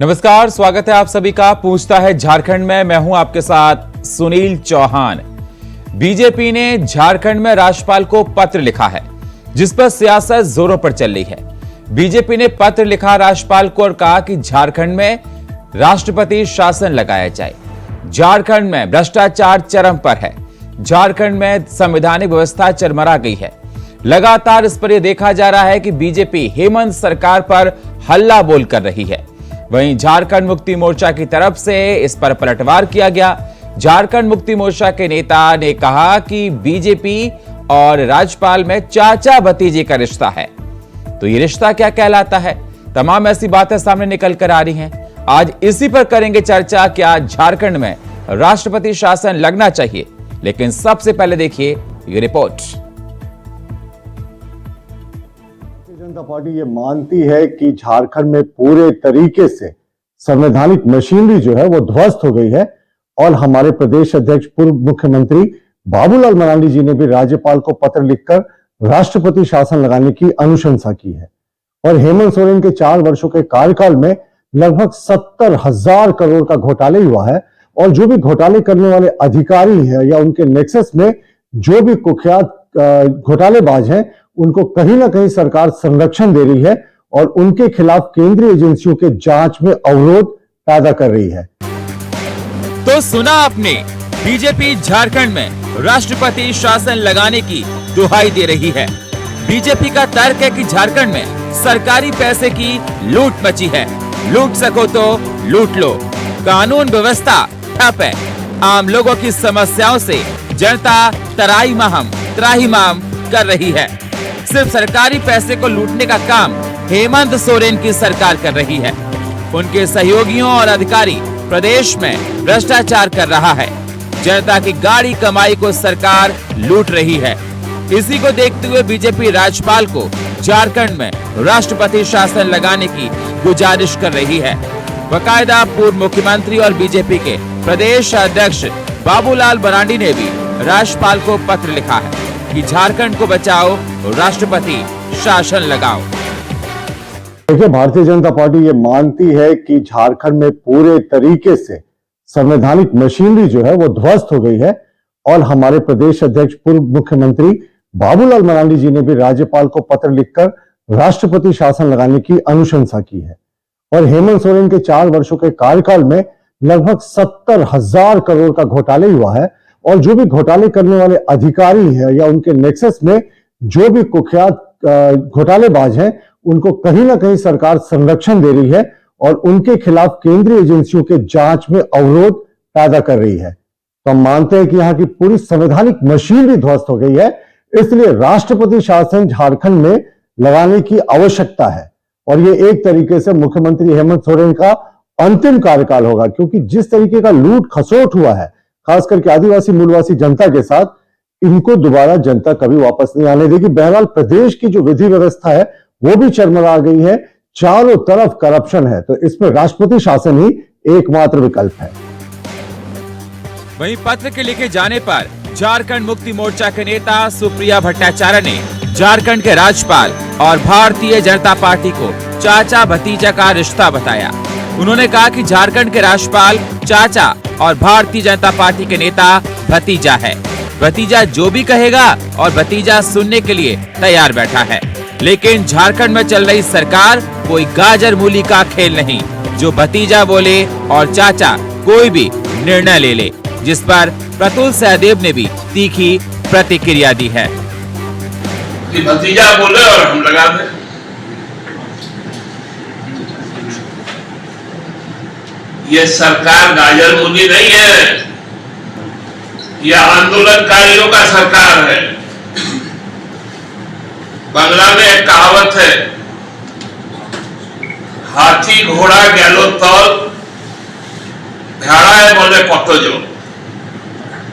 नमस्कार, स्वागत है आप सभी का पूछता है झारखंड में। मैं हूं आपके साथ सुनील चौहान। बीजेपी ने झारखंड में राज्यपाल को पत्र लिखा है जिस पर सियासत जोरों पर चल रही है। बीजेपी ने पत्र लिखा राज्यपाल को और कहा कि झारखंड में राष्ट्रपति शासन लगाया जाए। झारखंड में भ्रष्टाचार चरम पर है। झारखंड में संवैधानिक व्यवस्था चरमरा गई है। लगातार इस पर यह देखा जा रहा है कि बीजेपी हेमंत सरकार पर हल्ला बोल कर रही है। वहीं झारखंड मुक्ति मोर्चा की तरफ से इस पर पलटवार किया गया। झारखंड मुक्ति मोर्चा के नेता ने कहा कि बीजेपी और राज्यपाल में चाचा भतीजे का रिश्ता है। तो ये रिश्ता क्या कहलाता है? तमाम ऐसी बातें सामने निकल कर आ रही हैं। आज इसी पर करेंगे चर्चा। क्या झारखंड में राष्ट्रपति शासन लगना चाहिए? लेकिन सबसे पहले देखिए ये रिपोर्ट। जनता पार्टी ये मानती है कि झारखंड में पूरे तरीके से संवैधानिक मशीनरी जो है वो ध्वस्त हो गई है और हमारे प्रदेश अध्यक्ष पूर्व मुख्यमंत्री बाबूलाल मरांडी जी ने भी राज्यपाल को पत्र लिखकर राष्ट्रपति शासन लगाने की अनुशंसा की है। और हेमंत सोरेन के 4 वर्षों के कार्यकाल में लगभग 70,000 करोड़ का घोटाले हुआ है और जो भी घोटाले करने वाले अधिकारी हैं या उनके नेक्सस में जो भी कुख्यात घोटालेबाज हैं उनको कहीं ना कहीं सरकार संरक्षण दे रही है और उनके खिलाफ केंद्रीय एजेंसियों के जांच में अवरोध पैदा कर रही है। तो सुना आपने, बीजेपी झारखंड में राष्ट्रपति शासन लगाने की दुहाई दे रही है। बीजेपी का तर्क है कि झारखंड में सरकारी पैसे की लूट मची है। लूट सको तो लूट लो। कानून व्यवस्था ठप है। आम लोगों की समस्याओं से जनता त्राहिमाम कर रही है। सिर्फ सरकारी पैसे को लूटने का काम हेमंत सोरेन की सरकार कर रही है। उनके सहयोगियों और अधिकारी प्रदेश में भ्रष्टाचार कर रहा है। जनता की गाड़ी कमाई को सरकार लूट रही है। इसी को देखते हुए बीजेपी राज्यपाल को झारखंड में राष्ट्रपति शासन लगाने की गुजारिश कर रही है। बाकायदा पूर्व मुख्यमंत्री और बीजेपी के प्रदेश अध्यक्ष बाबूलाल मरांडी ने भी राज्यपाल को पत्र लिखा है कि झारखंड को बचाओ, राष्ट्रपति शासन लगाओ। देखिए, भारतीय जनता पार्टी ये मानती है कि झारखंड में पूरे तरीके से संवैधानिक मशीनरी जो है वो ध्वस्त हो गई है और हमारे प्रदेश अध्यक्ष पूर्व मुख्यमंत्री बाबूलाल मरांडी जी ने भी राज्यपाल को पत्र लिखकर राष्ट्रपति शासन लगाने की अनुशंसा की है। और हेमंत सोरेन के 4 वर्षों के कार्यकाल में लगभग 70,000 करोड़ का घोटाले हुआ है और जो भी घोटाले करने वाले अधिकारी हैं या उनके नेक्सस में जो भी कुख्यात घोटालेबाज हैं उनको कहीं ना कहीं सरकार संरक्षण दे रही है और उनके खिलाफ केंद्रीय एजेंसियों के जांच में अवरोध पैदा कर रही है। तो हम मानते हैं कि यहाँ की पूरी संवैधानिक मशीनरी ध्वस्त हो गई है, इसलिए राष्ट्रपति शासन झारखंड में लगाने की आवश्यकता है। और ये एक तरीके से मुख्यमंत्री हेमंत सोरेन का अंतिम कार्यकाल होगा, क्योंकि जिस तरीके का लूट खसोट हुआ है खास करके आदिवासी मूलवासी जनता के साथ, इनको दोबारा जनता कभी वापस नहीं आने देगी। बहरहाल प्रदेश की जो विधि व्यवस्था है वो भी चरमरा गई है। चारों तरफ करप्शन है, तो इसमें राष्ट्रपति शासन ही एकमात्र विकल्प है। वहीं पत्र के लिखे जाने पर झारखंड मुक्ति मोर्चा के नेता सुप्रिया भट्टाचार्य ने झारखंड के राज्यपाल और भारतीय जनता पार्टी को चाचा भतीजा का रिश्ता बताया। उन्होंने कहा कि झारखंड के राज्यपाल चाचा और भारतीय जनता पार्टी के नेता भतीजा है। भतीजा जो भी कहेगा और भतीजा सुनने के लिए तैयार बैठा है। लेकिन झारखंड में चल रही सरकार कोई गाजर मूली का खेल नहीं। जो भतीजा बोले और चाचा कोई भी निर्णय ले ले, जिस पर प्रतुल सहदेव ने भी तीखी प्रतिक्रिया दी है कि भतीजा बोले और हम लगा दें। ये सरकार गाजर मूली नहीं है, यह आंदोलनकारियों का सरकार है। बांग्ला में एक कहावत है, हाथी घोड़ा गैलो तौल भेड़ा है बोले पतो जो।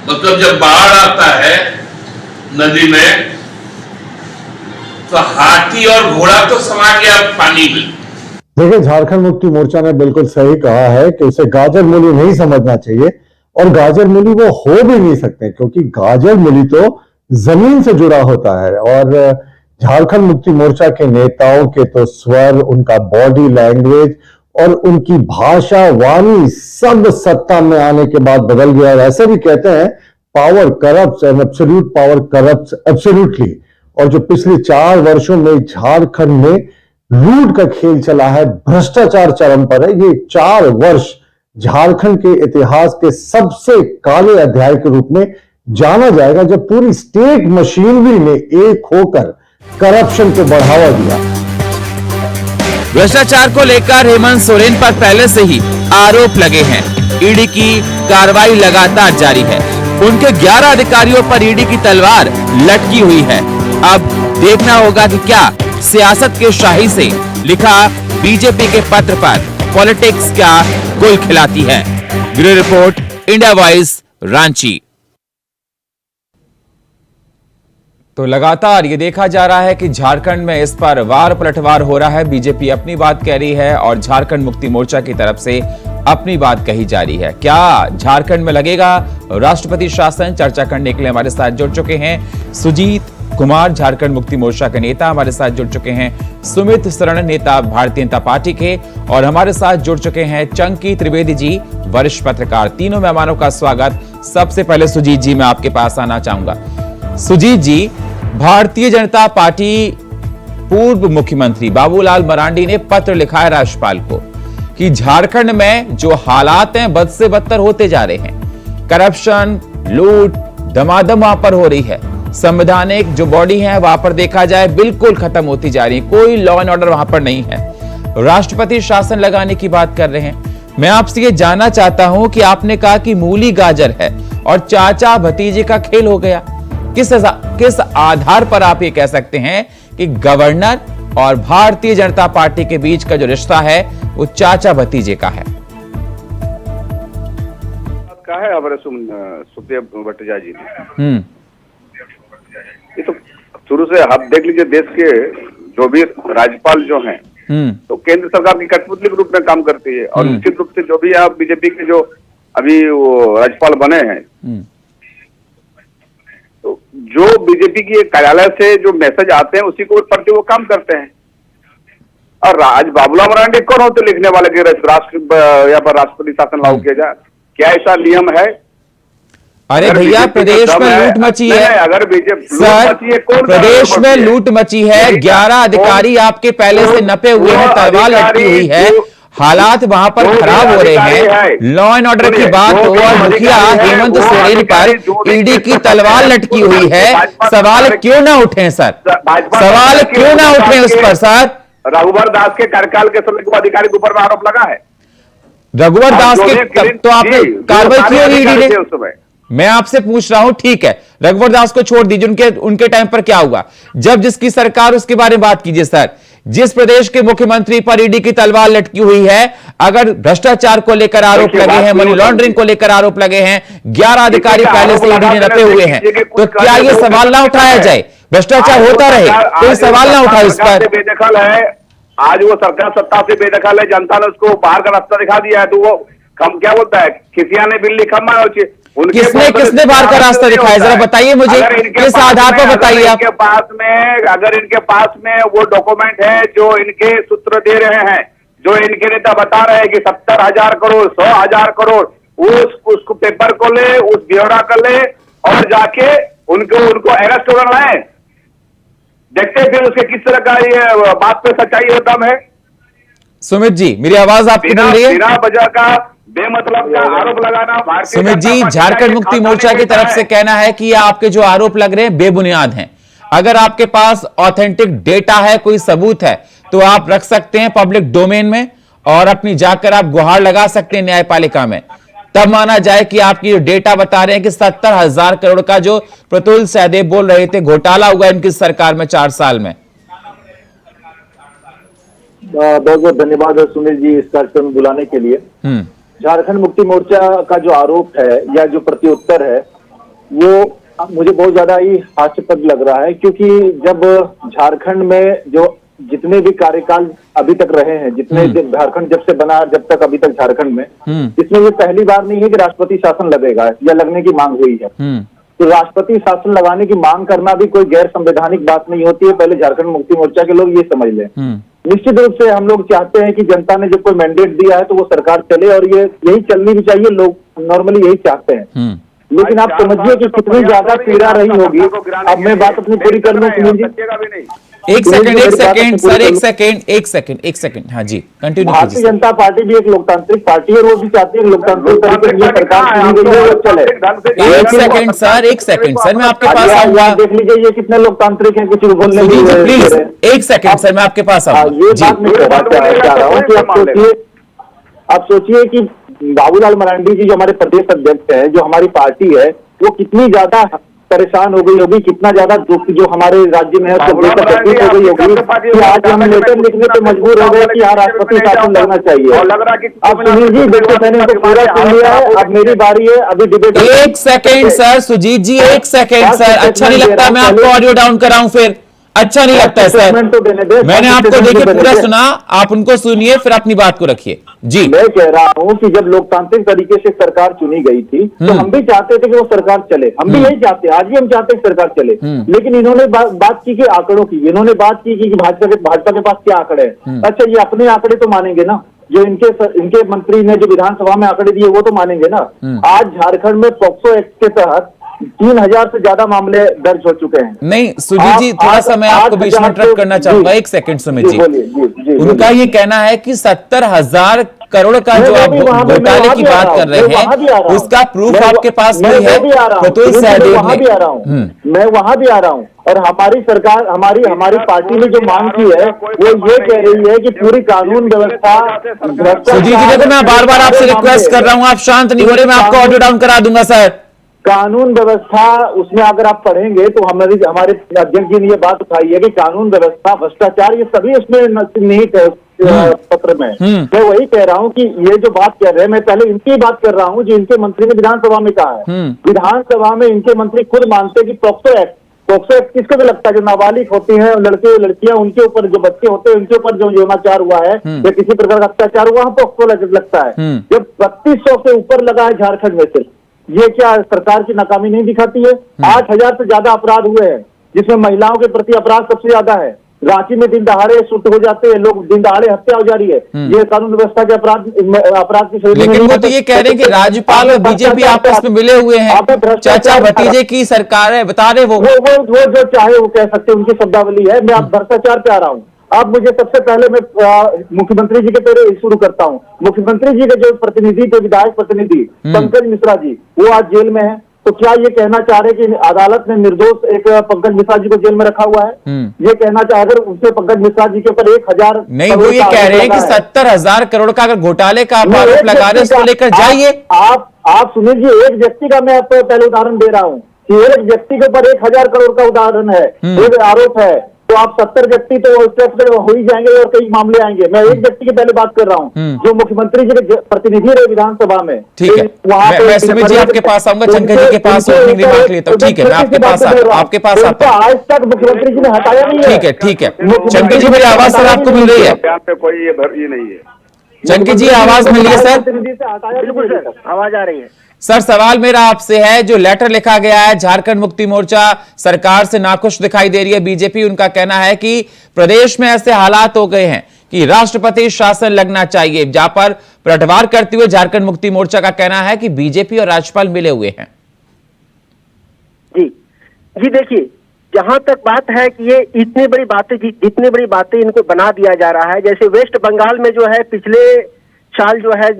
मतलब जब बाढ़ आता है नदी में तो हाथी और घोड़ा तो समा गया पानी में। देखिए, झारखंड मुक्ति मोर्चा ने बिल्कुल सही कहा है कि उसे गाजर मूली नहीं समझना चाहिए और गाजर मूली वो हो भी नहीं सकते, क्योंकि गाजर मूली तो जमीन से जुड़ा होता है। और झारखंड मुक्ति मोर्चा के नेताओं के तो स्वर, उनका बॉडी लैंग्वेज और उनकी भाषा वाणी सब सत्ता में आने के बाद बदल गया। और ऐसे भी कहते हैं power corrupts and absolute power corrupts absolutely. और जो पिछले 4 वर्षों में झारखंड में लूट का खेल चला है, भ्रष्टाचार चरम पर है, ये 4 वर्ष झारखंड के इतिहास के सबसे काले अध्याय के रूप में जाना जाएगा, जब पूरी स्टेट मशीनरी ने एक होकर करप्शन को बढ़ावा दिया। भ्रष्टाचार को लेकर हेमंत सोरेन पर पहले से ही आरोप लगे हैं। ईडी की कार्रवाई लगातार जारी है। उनके 11 अधिकारियों पर ईडी की तलवार लटकी हुई है। अब देखना होगा कि क्या सियासत के शाही से लिखा बीजेपी के पत्र पर पॉलिटिक्स क्या गोल खिलाती है। Bureau report, India voice, Ranchi. तो लगातार ये देखा जा रहा है कि झारखंड में इस पर वार पलटवार हो रहा है। बीजेपी अपनी बात कह रही है और झारखंड मुक्ति मोर्चा की तरफ से अपनी बात कही जा रही है। क्या झारखंड में लगेगा राष्ट्रपति शासन? चर्चा करने के लिए हमारे साथ जुड़ चुके हैं सुजीत कुमार, झारखंड मुक्ति मोर्चा के नेता हमारे साथ जुड़ चुके हैं। सुमित शरण, नेता भारतीय जनता पार्टी के, और हमारे साथ जुड़ चुके हैं चंकी त्रिवेदी जी, वरिष्ठ पत्रकार। तीनों मेहमानों का स्वागत। सबसे पहले सुजीत जी, मैं आपके पास आना चाहूंगा। सुजीत जी, भारतीय जनता पार्टी पूर्व मुख्यमंत्री बाबूलाल मरांडी ने पत्र लिखा है राज्यपाल को कि झारखंड में जो हालात हैं बद से बदतर होते जा रहे हैं। करप्शन, लूट दमादम वहां पर हो रही है। संवैधानिक जो बॉडी है वहां पर देखा जाए बिल्कुल खत्म होती जा रही है। कोई लॉ एंड ऑर्डर वहां पर नहीं है। राष्ट्रपति शासन लगाने की बात कर रहे हैं। मैं आपसे ये जानना चाहता हूं कि आपने कहा कि मूली गाजर है और चाचा भतीजे का खेल हो गया। किस आधार पर आप ये कह सकते हैं कि गवर्नर और भारतीय जनता पार्टी के बीच का जो रिश्ता है वो चाचा भतीजे का है? हमारे सुप्रिया भट्टाचार्य जी ने ये तो शुरू से आप देख लीजिए, देश के जो भी राज्यपाल जो हैं तो केंद्र सरकार की कठपुतली के रूप में काम करती है। और निश्चित रूप से जो भी आप बीजेपी के जो अभी वो राज्यपाल बने हैं, तो जो बीजेपी की कार्यालय से जो मैसेज आते हैं उसी को प्रति वो काम करते हैं। और आज बाबूलाल मरांडी कौन होते लिखने वाले कि यहाँ पर राष्ट्रपति शासन लागू किया जाए? क्या ऐसा नियम है? अरे भैया, प्रदेश में लूट मची है। अगर बीजेपी सर, प्रदेश में लूट मची है। 11 अधिकारी आपके पहले से नपे हुए हैं, तलवार लटकी हुई है। हालात वहां पर खराब हो रहे हैं। लॉ एंड ऑर्डर की बात हो और मुखिया हेमंत सोरेन पर ईडी की तलवार लटकी हुई है। सवाल क्यों ना उठे सर? सवाल क्यों ना उठे उस पर सर? रघुवर दास के कार्यकाल के समय को अधिकारी के ऊपर आरोप लगा है। रघुवर दास के तो आपने कार्रवाई क्यों नहीं ईडी ने? उस समय मैं आपसे पूछ रहा हूं, ठीक है, रघुवर दास को छोड़ दीजिए, उनके टाइम पर क्या हुआ? जब जिसकी सरकार उसके बारे में बात कीजिए सर। जिस प्रदेश के मुख्यमंत्री पर ईडी की तलवार लटकी हुई है, अगर भ्रष्टाचार को लेकर आरोप लगे हैं, मनी लॉन्ड्रिंग को लेकर आरोप लगे हैं, 11 अधिकारी पहले से ईडी ने रखे हुए हैं, तो क्या ये सवाल ना उठाया जाए? भ्रष्टाचार होता रहे, कोई सवाल ना उठाए इस पर। बेदखल है, आज वो सरकार सत्ता से बेदखल है, जनता ने उसको बाहर का रास्ता दिखा दिया है। तो वो कम क्या बोलता है, खिसिया ने बिल्ली खम्मा। किसने बाहर का रास्ता दिखाया? जरा बताइए मुझे, किस आधार पर बताइए आप? इनके पास में, अगर इनके पास में वो डॉक्यूमेंट है जो इनके सूत्र दे रहे हैं, जो इनके नेता बता रहे हैं कि 70,000 करोड़ 100,000 करोड़, उसको पेपर को ले, उस ब्यौरा कर ले और जाके उनको अरेस्ट करना है। देखते फिर उसके किस तरह का ये बात पे सच्चाई और दम है। सुमित जी, मेरी आवाज आपको मिल रही है? बिना वजह का बेमतलब का आरोप लगाना। सुमित जी, झारखंड मुक्ति मोर्चा की तरफ से कहना है कि आपके जो आरोप लग रहे हैं बेबुनियाद हैं। अगर आपके पास ऑथेंटिक डेटा है, कोई सबूत है, तो आप रख सकते हैं पब्लिक डोमेन में और अपनी जाकर आप गुहार लगा सकते हैं न्यायपालिका में। तब माना जाए कि आपकी जो डेटा बता रहे हैं कि 70,000 करोड़ का जो प्रतुल सहदेव बोल रहे थे घोटाला हुआ इनकी सरकार में 4 साल में। बहुत बहुत धन्यवाद सुनील जी इस कार्यक्रम में बुलाने के लिए। झारखंड मुक्ति मोर्चा का जो आरोप है या जो प्रत्युत्तर है वो मुझे बहुत ज्यादा ही हास्यास्पद लग रहा है, क्योंकि जब झारखंड में जो जितने भी कार्यकाल अभी तक रहे हैं, जितने झारखंड जब से बना जब तक अभी तक झारखंड में, इसमें ये पहली बार नहीं है कि राष्ट्रपति शासन लगेगा या लगने की मांग हुई है। तो राष्ट्रपति शासन लगाने की मांग करना भी कोई गैर संवैधानिक बात नहीं होती है, पहले झारखंड मुक्ति मोर्चा के लोग ये समझ लें। निश्चित रूप से हम लोग चाहते हैं कि जनता ने जब कोई मैंडेट दिया है तो वो सरकार चले, और ये यही चलनी भी चाहिए, लोग नॉर्मली यही चाहते हैं। लेकिन आप समझिए कि कितनी ज्यादा पीड़ा रही होगी। अब मैं बात अपनी पूरी कर लूं सुनील जी। एक सेकंड सर, एक सेकंड। हाँ जी, कंटिन्यू भारतीय कीजिए। जनता पार्टी भी एक लोकतांत्रिक पार्टी है, वो भी चाहती है लोकतांत्रिक तरीके से सरकार चुनी गई है वो चले। एक सेकंड सर, मैं आपके पास आऊंगा। देख लीजिए ये कितने लोकतांत्रिक हैं, कुछ बोलने सुनील जी प्लीज एक सेकंड सर, मैं आपके पास आऊंगा। ये बात मैं चाह रहा हूँ कि आप सोचिए कि बाबूलाल मरांडी जी जो हमारे प्रदेश अध्यक्ष है, जो हमारी पार्टी है, वो कितनी ज्यादा परेशान हो गई होगी, कितना ज्यादा दुख जो हमारे राज्य में है उसको लेकर तकलीफ हो गई होगी कि आज हम लेटर लिखने पे मजबूर हो गए कि यार राष्ट्रपति शासन लगना चाहिए। अब सुनील जी देखो, मैंने इनको पूरा सुन लिया है, अब मेरी बारी है, अभी डिबेट। एक सेकंड सर, सुजीत जी एक सेकंड सर, अच्छा नहीं लगता मैं आपको ऑडियो डाउन कराऊं, फिर अच्छा नहीं लगता है सर। मैंने आपको देखिए पूरा सुना, आप उनको सुनिए फिर अपनी बात को रखिए जी। मैं कह रहा हूं कि जब लोकतांत्रिक तरीके से सरकार चुनी गई थी तो हम भी चाहते थे कि वो सरकार चले, हम भी यही चाहते हैं, आज भी हम चाहते हैं सरकार चले। लेकिन इन्होंने बात की कि आंकड़ों की, इन्होंने बात की कि भाजपा के पास क्या आंकड़े हैं। अच्छा, ये अपने आंकड़े तो मानेंगे ना, जो इनके मंत्री ने जो विधानसभा में आंकड़े दिए वो तो मानेंगे ना। आज झारखंड में पॉक्सो एक्ट के तहत 3000 से ज्यादा मामले दर्ज हो चुके हैं। नहीं सुजीत जी, थोड़ा सा मैं आपको बीच में इंटरप्ट करना चाहूंगा, एक सेकंड सुमित जी। उनका ये कहना है कि 70,000 करोड़ का जो आप घोटाले की बात कर रहे हैं उसका प्रूफ आपके पास नहीं है, प्रतुल सहदेव ने। मैं वहां भी आ रहा हूं, और हमारी सरकार, हमारी पार्टी ने जो मांग की है वो ये कह रही है कि पूरी कानून व्यवस्था। सुजीत जी देखो, मैं बार बार आपसे रिक्वेस्ट कर रहा हूँ, आप शांत नहीं हो रहे, मैं आपको ऑडियो डाउन करा दूंगा सर। कानून व्यवस्था, उसमें अगर आप पढ़ेंगे तो हमारे अध्यक्ष जी ने ये बात उठाई है कि कानून व्यवस्था, भ्रष्टाचार, ये सभी उसमें निहित है पत्र में। मैं वही कह रहा हूँ कि ये जो बात कर रहे हैं, मैं पहले इनकी बात कर रहा हूँ जो इनके मंत्री ने विधानसभा में कहा है। विधानसभा में इनके मंत्री खुद मानते हैं कि पॉक्सो एक्ट किसको भी लगता है, जो नाबालिग होती हैं, लड़के लड़कियां, उनके ऊपर जो बच्चे होते हैं उनके ऊपर जो यौनाचार हुआ है या किसी प्रकार का अत्याचार हुआ है, पॉक्सो लगता है। जब 3200 से ऊपर लगा है झारखंड में से, ये क्या सरकार की नाकामी नहीं दिखाती है? 8000 से ज्यादा अपराध हुए हैं, जिसमें महिलाओं के प्रति अपराध सबसे ज्यादा है। रांची में दिन दहाड़े शूट हो जाते हैं लोग, दिन दहाड़े हत्या हो जा रही है। ये कानून व्यवस्था के अपराध की श्रेणी में। लेकिन वो तो ये कह रहे हैं कि राज्यपाल और बीजेपी आपस में मिले हुए हैं, चाचा भतीजे की सरकार है, बता रहे वो जो चाहे वो कह सकते हैं, उनकी शब्दावली है। मैं आप भ्रष्टाचार पे आ रहा हूँ। अब मुझे सबसे पहले मैं मुख्यमंत्री जी के पहले शुरू करता हूँ। मुख्यमंत्री जी के जो प्रतिनिधि थे, विधायक प्रतिनिधि पंकज मिश्रा जी, वो आज जेल में है। तो क्या ये कहना चाह रहे कि अदालत ने निर्दोष एक पंकज मिश्रा जी को जेल में रखा हुआ है? ये कहना चाह, अगर उससे पंकज मिश्रा जी के ऊपर 1000 नहीं, वो ये कह रहे हैं कि 70,000 करोड़ का अगर घोटाले का आरोप लगा रहे हैं, उसको लेकर जाइए। आप सुनील जी, एक व्यक्ति का मैं आपको पहले उदाहरण दे रहा हूँ कि एक व्यक्ति के ऊपर 1000 करोड़ का उदाहरण है, एक आरोप है, तो आप 70 व्यक्ति तो हो ही जाएंगे और कई मामले आएंगे। मैं एक व्यक्ति की पहले बात कर रहा हूँ जो मुख्यमंत्री जी के प्रतिनिधि रहे विधानसभा में। ठीक है, मैं सुमित जी आपके पास आऊंगा, चंका जी के पास ओपनिंग रिमार्क लेता हूं। ठीक है, मैं आपके पास आता हूं। आज तक मुख्यमंत्री जी ने हटाया नहीं है। ठीक है चंका जी, मेरी आवाज सर आपको मिल रही है? कोई ये नहीं है। चंकी जी आवाज मिल रही है सर? बिल्कुल सर, आवाज आ रही है सर। सवाल मेरा आपसे है, जो लेटर लिखा गया है, झारखंड मुक्ति मोर्चा सरकार से नाखुश दिखाई दे रही है बीजेपी। उनका कहना है कि प्रदेश में ऐसे हालात हो गए हैं कि राष्ट्रपति शासन लगना चाहिए, जहां पर पलटवार करते हुए झारखंड मुक्ति मोर्चा का कहना है कि बीजेपी और राज्यपाल मिले हुए हैं। जी देखिए, जहां तक बात है कि ये इतनी बड़ी बातें इनको बना दिया जा रहा है। जैसे वेस्ट बंगाल में जो है पिछले साल जो है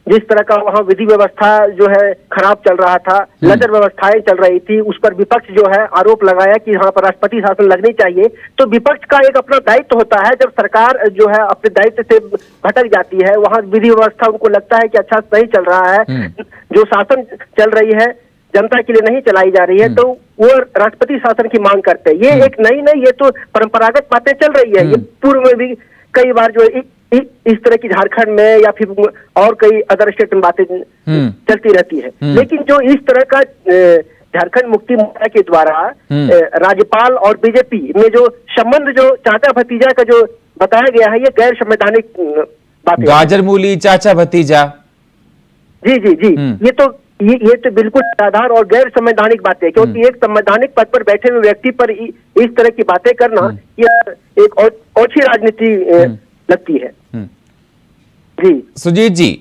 जिस तरह का वहाँ विधि व्यवस्था जो है खराब चल रहा था, लचर व्यवस्थाएं चल रही थी, उस पर विपक्ष जो है आरोप लगाया कि यहाँ पर राष्ट्रपति शासन लगनी चाहिए। तो विपक्ष का एक अपना दायित्व होता है, जब सरकार जो है अपने दायित्व से भटक जाती है, वहाँ विधि व्यवस्था उनको लगता है कि अच्छा सही चल रहा है, जो शासन चल रही है जनता के लिए नहीं चलाई जा रही है, तो वो राष्ट्रपति शासन की मांग करते हैं। ये एक नई ये तो परंपरागत बातें चल रही है। ये पूर्व में भी कई बार जो इस तरह की झारखंड में या फिर और कई अदर स्टेट में बातें चलती रहती है। लेकिन जो इस तरह का झारखंड मुक्ति मोर्चा के द्वारा राज्यपाल और बीजेपी में जो संबंध जो चाचा भतीजा का जो बताया गया है, ये गैर संवैधानिक बात है। गाजर मूली चाचा भतीजा, जी, ये ये तो बिल्कुल आधार और गैर संवैधानिक बातें, क्योंकि एक संवैधानिक पद पर बैठे हुए व्यक्ति पर इस तरह की बातें करना ये एक ओछी राजनीति लगती है। जी सुजीत जी,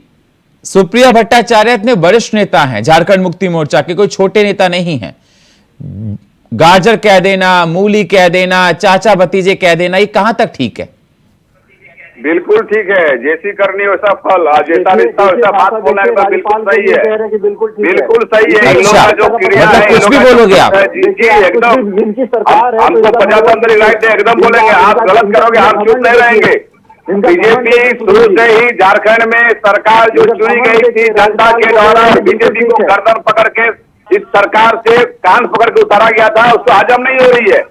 सुप्रिया भट्टाचार्य इतने वरिष्ठ नेता हैं झारखंड मुक्ति मोर्चा के, कोई छोटे नेता नहीं है। गाजर कह देना, मूली कह देना, चाचा भतीजे कह देना, ये कहां तक ठीक है? बिल्कुल ठीक है, जैसी करनी वैसा फल, जैसा रिश्ता वैसा बात बोलना एकदम बिल्कुल सही है, बिल्कुल सही है। इन लोगों का जो क्रिया है, कुछ भी बोलोगे आप? जी एकदम, हमको प्रजातंत्र राइट है, एकदम बोलेंगे। आप गलत करोगे, हम चुप नहीं रहेंगे। बीजेपी शुरू से ही झारखंड में सरकार जो चुनी गई थी जनता के द्वारा, बीजेपी को गर्दन पकड़ के इस सरकार से कान पकड़ के उतारा गया था, उसको हजम नहीं हो रही है।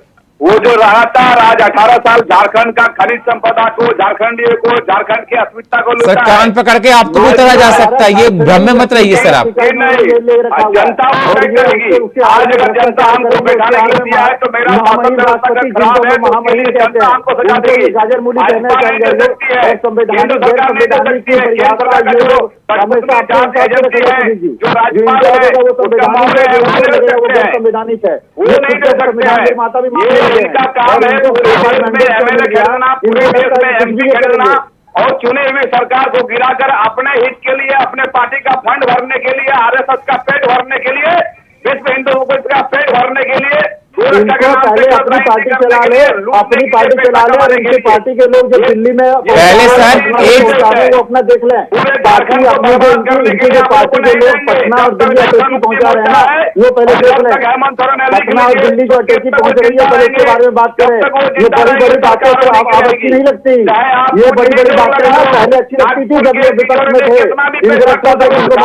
वो जो लगातार आज 18 साल झारखंड का खनिज संपदा को, झारखंडियों को, झारखंड की अस्मिता को सर कान पकड़ के आपको भी उतारा जा सकता है, ये भ्रम में मत रहिए सर आप। जनता करेगी। आज अगर जनता हमको बैठाने के लिए दिया है तो मेरा शासन व्यवस्था अगर खराब है तो जनता हमको सजा देगी। केंद्र सरकार नहीं दे सकती है, केंद्र सरकार का जो जांच एजेंसी है, जो राज्यपाल है, उसका मामले है, वो नहीं दे सकते हैं, वो नहीं दे सकते हैं। इनका काम है पूरे देश में एमएलए खरीदना, पूरे देश में एमपी खरीदना और चुने हुए सरकार को गिराकर अपने हित के लिए, अपने पार्टी का फंड भरने के लिए, आरएसएस का पेट भरने के लिए, विश्व हिंदू का पेट भरने के लिए, पहले अपनी पार्टी चला ले, अपनी पार्टी चला ले और इनकी पार्टी के लोग जो दिल्ली में पहले सर वो अपना देख लें। बाकी अपनी इनकी जो पार्टी के लोग पटना और दिल्ली अटैची पहुंचा रहे हैं ना, वो पहले देख लें। पटना और दिल्ली जो अटैची पहुंच रही है, पहले इसके बारे में बात करें। ये बड़ी बड़ी बातें तो आप अच्छी नहीं लगती, ये बड़ी बड़ी बातें ना पहले अच्छी लगती थी जब ये विपक्ष में थे। इनको लगता था इनको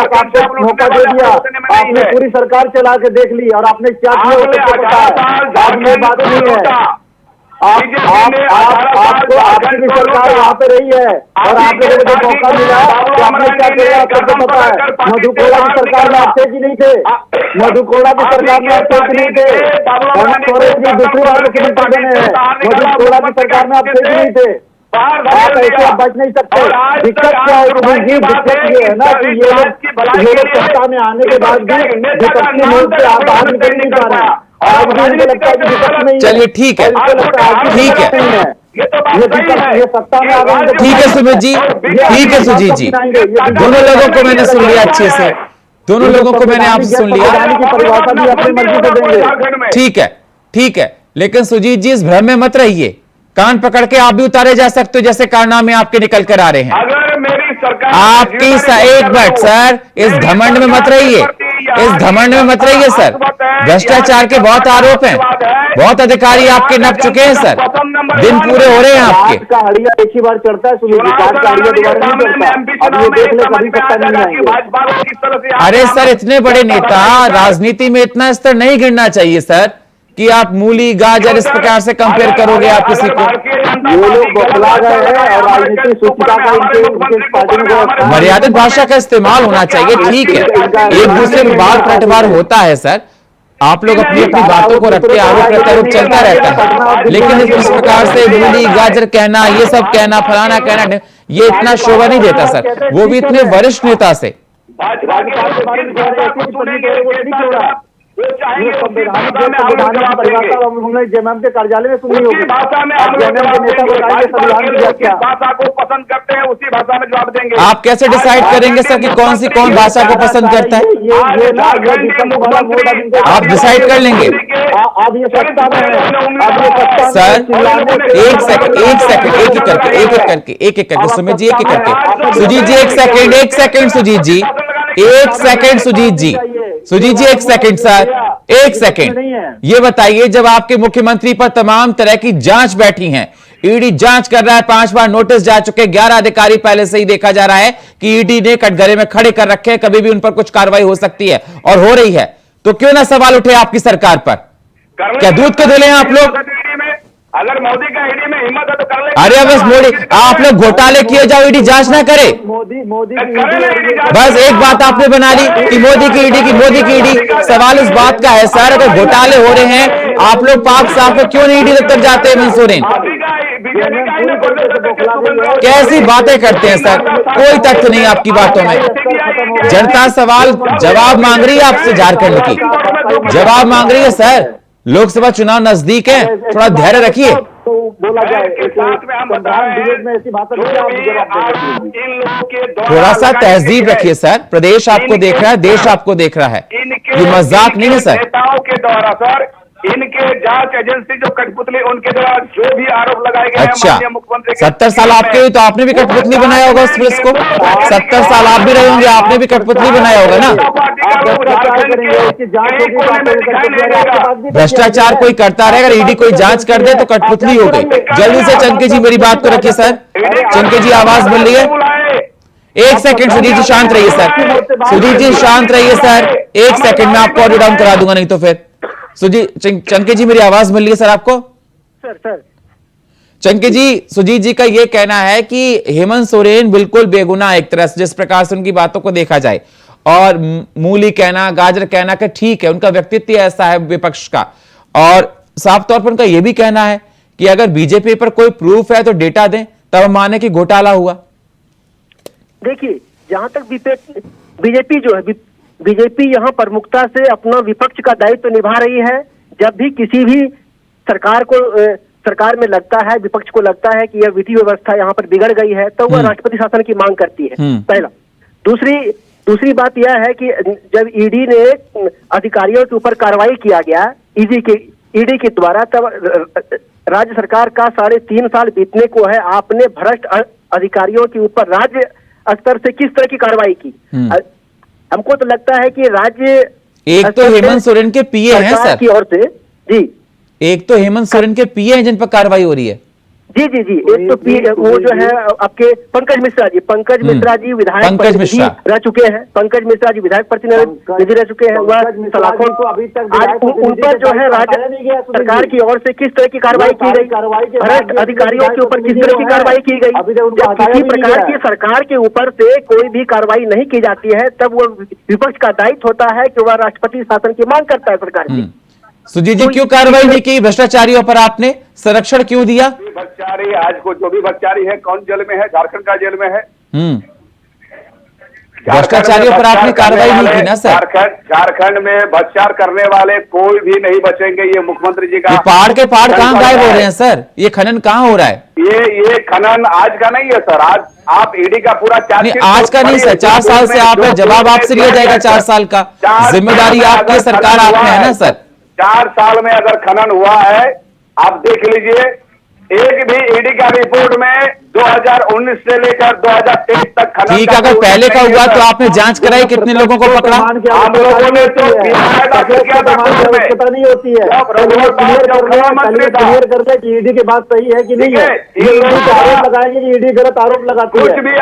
मौका दे दिया, आपने पूरी सरकार चला के देख ली और आपने क्या किया उसको पता है। आपने बात नहीं है, आपको आपकी भी सरकार वहाँ पे रही है और आपको जब मौका मिला तो आपने क्या किया आपको पता है। मधु कोड़ा की सरकार में आप थे कि नहीं थे? मधु कोड़ा की सरकार में आप थे कि नहीं थे? हेमंत सोरेन जी दूसरी बार मुख्यमंत्री बने हैं, मधु कोड़ा की सरकार में आप थे कि नहीं थे? आप ऐसे बच नहीं सकते। दिक्कत क्या है दिक्कत ये है ना कि ये लोग सत्ता में आने के बाद भी विपक्षी मोड से आप बाहर निकल नहीं पा रहे हैं। आज भी मुझे लगता है कि विपक्ष नहीं है। चलिए ठीक है, ठीक है, ठीक है सुमित जी, ठीक है सुजीत जी, दोनों लोगों को मैंने सुन लिया अच्छे से, दोनों लोगों को मैंने आपसे सुन लिया। ठीक है, ठीक है, लेकिन सुजीत जी इस भ्रम में मत रहिए, कान पकड़ के आप भी उतारे जा सकते हो जैसे कारनामे आपके निकल कर आ रहे हैं। अगर मेरी सरकार आपकी एक मिनट सर, इस घमंड में मत रहिए, इस घमंड में मत रहिए सर। भ्रष्टाचार के बहुत आरोप हैं, बहुत अधिकारी आपके नप चुके हैं सर, दिन पूरे हो रहे हैं आपके। का हड़िया एक ही बार चढ़ता है, सुनील का हड़िया दोबारा नहीं चढ़ता। अब ये देख ले कभी सत्ता नहीं आएंगे। अरे सर इतने बड़े नेता, राजनीति में इतना स्तर नहीं गिरना चाहिए सर कि आप मूली गाजर इस प्रकार से कंपेयर करोगे आप किसी को। ये लोग बौखला गए हैं और राजनीति सूचिका का इनके पार्टी में मर्यादित भाषा का इस्तेमाल होना चाहिए, ठीक है, एक दूसरे में बात पलटवार होता है सर, आप लोग अपनी अपनी बातों को रखते आरोप प्रत्यारोप चलता रहता है, लेकिन इस प्रकार से मूली गाजर कहना, ये सब कहना, फलाना कहना, ये इतना शोभा नहीं देता सर, वो भी इतने वरिष्ठ नेता से। जेएमएम के कार्यालय में सुनी होगी, भाषा में हम लोग भाषा को पसंद करते हैं उसी भाषा में जवाब देंगे। आप कैसे डिसाइड करेंगे सर कि कौन भाषा को पसंद करता है? आप डिसाइड कर लेंगे अब ये सत्ता में है। सर एक सेकंड, एक एक करके सुमित जी, एक एक करके सुजीत जी, एक सेकंड सुजीत जी, एक सेकंड सुजीत जी, सुजीत जी एक सेकंड सर, एक सेकंड, ये बताइए जब आपके मुख्यमंत्री पर तमाम तरह की जांच बैठी है, ईडी जांच कर रहा है, 5 बार नोटिस जा चुके, 11 अधिकारी पहले से ही देखा जा रहा है कि ईडी ने कटघरे में खड़े कर रखे हैं, कभी भी उन पर कुछ कार्रवाई हो सकती है और हो रही है, तो क्यों ना सवाल उठे आपकी सरकार पर? क्या दूध के धुले हैं आप लोग? अगर मोदी का ईडी में हिम्मत है तो कर ले। अरे बस मोदी, आप लोग घोटाले किए जाओ, ईडी जांच ना करे। मोदी बस एक बात आपने बना ली कि मोदी की ईडी। सवाल इस बात का है सर, अगर घोटाले हो रहे हैं, आप लोग पाक साफ में क्यों नहीं ईडी दफ्तर जाते हैं? मंसूरेन कैसी बातें करते हैं सर, कोई तथ्य नहीं आपकी बातों में। जनता सवाल जवाब मांग रही है आपसे, झारखंड की जवाब मांग रही है सर। लोकसभा चुनाव नजदीक है, थोड़ा धैर्य रखिए। तो बोला जाए में ऐसी बात थोड़ा सा तहजीब रखिए सर, प्रदेश आपको देख रहा है, देश आपको देख रहा है, ये मजाक नहीं है सर। नेताओं के द्वारा सर, इनके जांच एजेंसी जो कठपुतली, उनके द्वारा जो भी आरोप लगाए गए हैं अच्छा, माननीय मुख्यमंत्री के 70 साल आपके हुए तो आपने भी कठपुतली बनाया होगा उस पुलिस को। 70 साल आप भी रहे होंगे, आपने भी कठपुतली बनाया होगा ना। भ्रष्टाचार कोई करता रहे, अगर ईडी कोई जांच कर दे तो कठपुतली हो गई। जल्दी से चंकी जी मेरी बात को रखिए सर। चंकी जी आवाज मिल रही है? एक सेकंड सुजीत जी शांत रहिए सर, सुजीत जी शांत रहिए सर, एक सेकंड में आपको ऑडियो डाउन करा दूंगा, नहीं तो फिर। सुजीत चंकी जी मेरी आवाज मिल रही है सर आपको? सर चंकी जी, सुजीत जी का यह कहना है कि हेमंत सोरेन बिल्कुल बेगुनाह एक तरह से, जिस प्रकार से उनकी बातों को देखा जाए, और मूली कहना, गाजर कहना कि ठीक है, उनका व्यक्तित्व ऐसा है विपक्ष का, और साफ तौर पर उनका यह भी कहना है कि अगर बीजेपी पर कोई प्रूफ है तो डेटा दें, तब हम माने कि घोटाला हुआ। देखिए, जहां तक बीजेपी जो है, बीजेपी यहाँ प्रमुखता से अपना विपक्ष का दायित्व निभा रही है। जब भी किसी भी सरकार में लगता है, विपक्ष को लगता है कि यह विधि व्यवस्था यहाँ पर बिगड़ गई है, तो वह राष्ट्रपति शासन की मांग करती है, पहला। दूसरी बात यह है कि जब ईडी ने अधिकारियों के ऊपर कार्रवाई किया गया ईडी के द्वारा, तब राज्य सरकार का 3.5 साल बीतने को है। आपने भ्रष्ट अधिकारियों के ऊपर राज्य स्तर से किस तरह की कार्रवाई की? हमको तो लगता है कि राज्य एक तो हेमंत सोरेन के पीए हैं सर की ओर से, जी, एक तो हेमंत सोरेन के पीए हैं जिन पर कार्रवाई हो रही है। जी, एक तो वो जो है आपके पंकज मिश्रा जी विधायक प्रतिनिधि रह चुके हैं। पंकज मिश्रा जी विधायक प्रतिनिधि रह चुके हैं। वह सलाखों को अभी तक उन पर जो है राज्य सरकार की ओर से किस तरह की कार्रवाई की गई, भ्रष्ट अधिकारियों के ऊपर किस तरह की कार्रवाई की गई। जब किसी प्रकार की सरकार के ऊपर से कोई भी कार्रवाई नहीं की जाती है, तब वो विपक्ष का दायित्व होता है कि वह राष्ट्रपति शासन की मांग करता है सरकार की। सुजीत जी, क्यों कार्रवाई नहीं की भ्रष्टाचारियों पर? आपने संरक्षण क्यों दिया? भ्रष्टाचारी आज को जो भी भ्रष्टाचारी है, कौन जेल में है? झारखंड का जेल में है। भ्रष्टाचारियों पर आपने कार्रवाई नहीं की ना सर? झारखंड में भ्रष्टाचार करने वाले कोई भी नहीं बचेंगे। ये मुख्यमंत्री जी का पहाड़ के पहाड़ कहाँ गायब हो रहे हैं सर? ये खनन कहाँ हो रहा है? ये खनन आज का नहीं है सर। आज आप ईडी का पूरा आज का नहीं सर, 4 साल से आप जवाब आपसे लिया जाएगा। 4 साल का जिम्मेदारी आपकी, सरकार आप में है ना सर। 4 साल में अगर खनन हुआ है, आप देख लीजिए, एक भी ईडी का रिपोर्ट में 2019 से लेकर 2023 तक खनन। ठीक, अगर पहले का हुआ तो आपने जांच कराई, कितने लोगों को पकड़ा? आप लोगों ने तो नहीं होती है, क्लियर कर दे कि ईडी की बात सही है कि नहीं है। आरोप लगाएंगे कि ईडी गलत आरोप लगाती है, ईडी का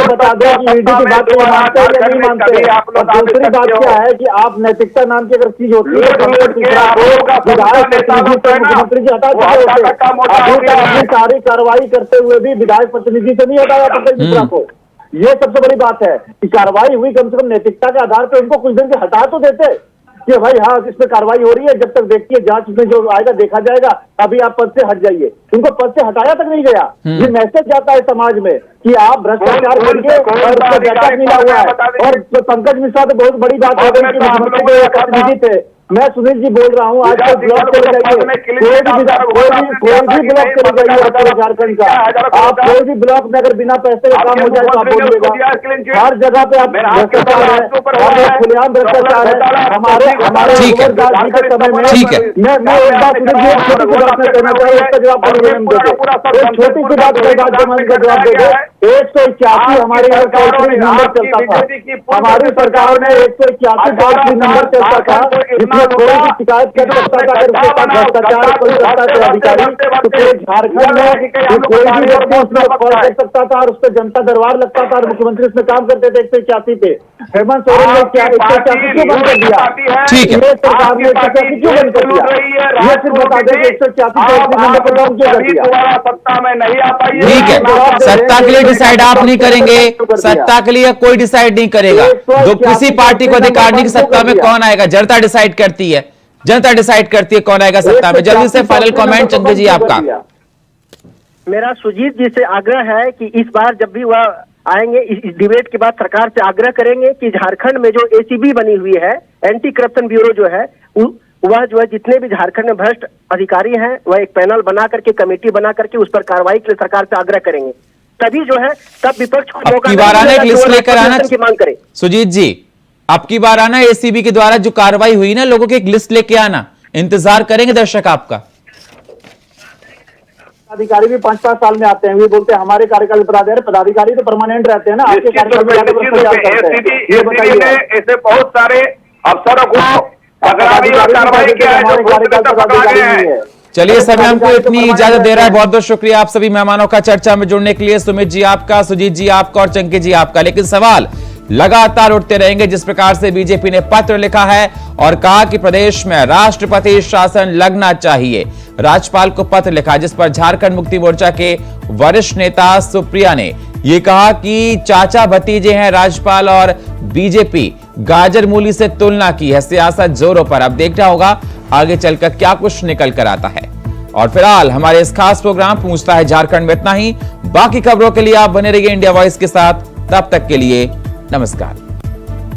बता दो कि ईडी की बात को मानते हैं या नहीं मानते। और दूसरी बात क्या है कि आप नैतिकता नाम की अगर चीज होती है, मुख्यमंत्री जी हटा चुके होते, अभी तक अपनी सारी कार्रवाई करते हुए भी विधायक प्रतिनिधि से नहीं हटाया पंकज मिश्रा को। ये सबसे बड़ी बात है कि कार्रवाई हुई, कम से कम नैतिकता के आधार पर उनको कुछ दिन से हटा तो देते कि भाई हाँ इस पे कार्रवाई हो रही है, जब तक देखिए जांच में जो आएगा देखा जाएगा, अभी आप पद से हट जाइए। उनको पद से हटाया तक नहीं गया। ये मैसेज जाता है समाज में कि आप भ्रष्टाचार करिए और उसका डाटा मिला हुआ है। और पंकज मिश्रा तो बहुत बड़ी बात हो गई कि मुख्यमंत्री के प्रतिनिधि थे। मैं सुनील जी बोल रहा हूँ, आज कल ब्लॉक चले जाइए, कोई भी ब्लॉक चले जाइए झारखंड का, आप कोई भी ब्लॉक में अगर बिना पैसे का काम हो जाए तो आप बोलिएगा। हर जगह पे आप भ्रष्टाचार है, खुलेआम भ्रष्टाचार है। हमारे जी के समय में ठीक है, मैं एक बात सुनील जी, एक छोटी सी बात मैं कहना चाहिए, उसका जवाब एक छोटी सी बात का जवाब दे दो। 181 हमारे यहाँ टोल फ्री नंबर चलता था, हमारी सरकार ने 181 टोल फ्री नंबर चलता था, जिसमें कोई भी शिकायत कर सकता था अगर उसके साथ भ्रष्टाचार कोई करता था अधिकारी, तो पूरे झारखंड में कोई भी व्यक्ति उसमें कॉल कर सकता था और उस पर जनता दरबार लगता था और मुख्यमंत्री उसमें काम करते थे 181 पे। हेमंत सोरेन ने क्या 181 क्यों बंद कर दिया? ठीक है, ये सरकार ने 181 क्यों बंद कर दिया? ये सिर्फ बता दें 181 नंबर पर काम क्यों कर दिया? सत्ता में नहीं आ पाई। ठीक है, सत्ता के लिए डिसाइड आप नहीं करेंगे, सत्ता के लिए कोई डिसाइड नहीं करेगा। तो किसी पार्टी को अधिकार नहीं कि सत्ता में कौन आएगा, जनता डिसाइड करती है। जनता डिसाइड करती है कौन आएगा सत्ता में। जल्दी से फाइनल कमेंट चंकी जी आपका। मेरा सुजीत जी से आग्रह है कि इस बार जब भी वह आएंगे इस डिबेट के बाद सरकार से आग्रह करेंगे कि झारखंड में जो एसीबी बनी हुई है, एंटी करप्शन ब्यूरो जो है, वह जो है जितने भी झारखंड में भ्रष्ट अधिकारी हैं वह एक पैनल बना करके, कमेटी बना करके उस पर कार्रवाई के लिए सरकार से आग्रह करेंगे। तभी जो है तब विपक्ष को मौका लिस्ट लेकर आना की मांग करे। सुजीत जी, आपकी बार आना एसीबी के द्वारा जो कार्रवाई हुई ना, लोगों की एक लिस्ट लेके आना, इंतजार करेंगे दर्शक आपका। अधिकारी भी 5-5 साल में आते हैं, वे बोलते हैं हमारे कार्यकाल पदाधिकारी तो परमानेंट रहते हैं ना, आपके ऐसे बहुत सारे अफसरों को कार्रवाई किया है। चलिए, समय हमको इतनी इजाजत दे रहा है। बहुत बहुत शुक्रिया आप सभी मेहमानों का चर्चा में जुड़ने के लिए। सुमित जी आपका, सुजीत जी आपका और चंकी जी आपका। लेकिन सवाल लगातार उठते रहेंगे। जिस प्रकार से बीजेपी ने पत्र लिखा है और कहा कि प्रदेश में राष्ट्रपति शासन लगना चाहिए, राज्यपाल को पत्र लिखा जिस पर झारखंड मुक्ति मोर्चा के वरिष्ठ नेता सुप्रिया ने यह कहा कि चाचा भतीजे हैं राज्यपाल और बीजेपी, गाजर मूली से तुलना की है, सियासत जोरों पर। अब देखना होगा आगे चलकर क्या कुछ निकल कर आता है। और फिलहाल हमारे इस खास प्रोग्राम पूछता है झारखंड में इतना ही। बाकी खबरों के लिए आप बने रहिए इंडिया वॉइस के साथ। तब तक के लिए नमस्कार।